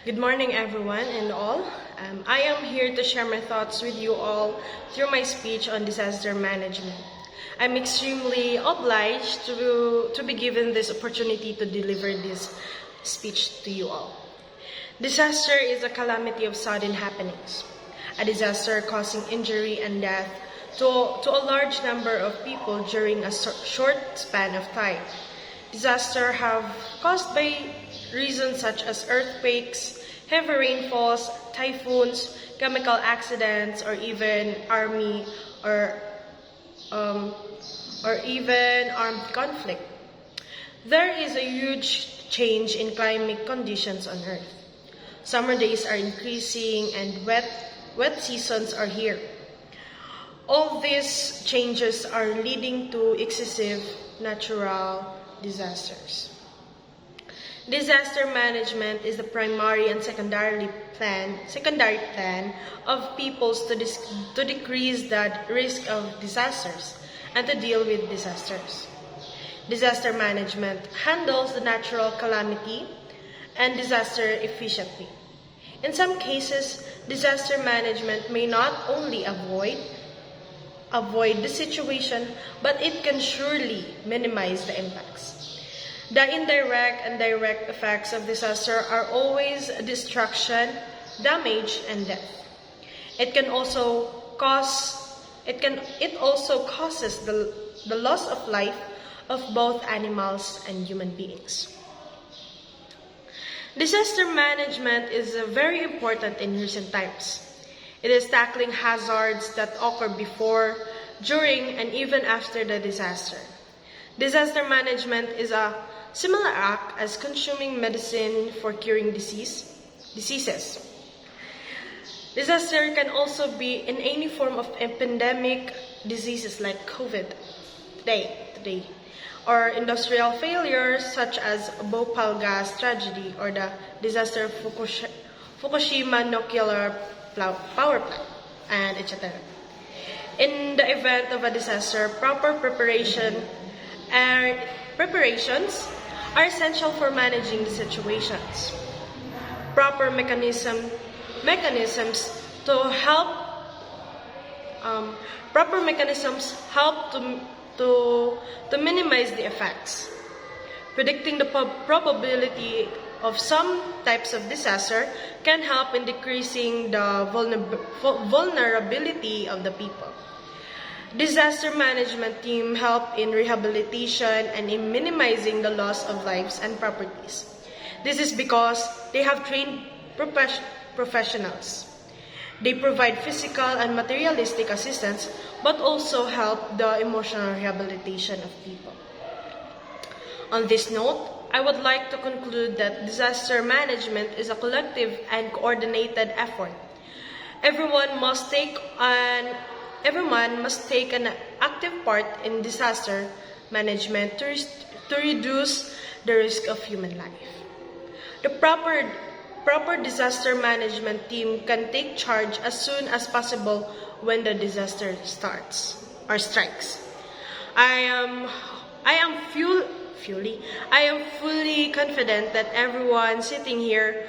Good morning, everyone and all. I am here to share my thoughts with you all through my speech on disaster management. I'm extremely obliged to be given this opportunity to deliver this speech to you all. Disaster is a calamity of sudden happenings, a disaster causing injury and death to a large number of people during a short span of time. Disasters have caused by reasons such as earthquakes, heavy rainfalls, typhoons, chemical accidents, or even army or even armed conflict. There is a huge change in climate conditions on Earth. Summer days are increasing and wet seasons are here. All these changes are leading to excessive natural disasters. Disaster management is the primary and secondary plan of peoples to decrease the risk of disasters and to deal with disasters. Disaster management handles the natural calamity and disaster efficiently. In some cases, disaster management may not only avoid the situation, but it can surely minimize the impacts. The indirect and direct effects of disaster are always destruction, damage, and death. It also causes the loss of life of both animals and human beings. Disaster management is very important in recent times. It is tackling hazards that occur before, during, and even after the disaster. Disaster management is a similar act as consuming medicine for curing diseases. Disaster can also be in any form of pandemic diseases like COVID today, or industrial failures such as Bhopal gas tragedy or the disaster Fukushima nuclear power plant, and etc. In the event of a disaster, proper preparations are essential for managing the situations. Proper mechanisms help to minimize the effects. Predicting the probability of some types of disaster can help in decreasing the vulnerability of the people. Disaster management team help in rehabilitation and in minimizing the loss of lives and properties. This is because they have trained professionals. They provide physical and materialistic assistance, but also help the emotional rehabilitation of people. On this note, I would like to conclude that disaster management is a collective and coordinated effort. Everyone must take an active part in disaster management to reduce the risk of human life. The proper disaster management team can take charge as soon as possible when the disaster starts or strikes. I am fully confident that everyone sitting here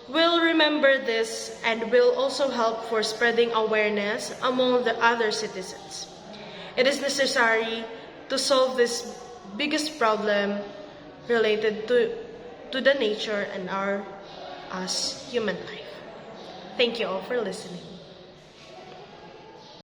will remember this and will also help for spreading awareness among the other citizens. It is necessary to solve this biggest problem related to the nature and our human life. Thank you all for listening.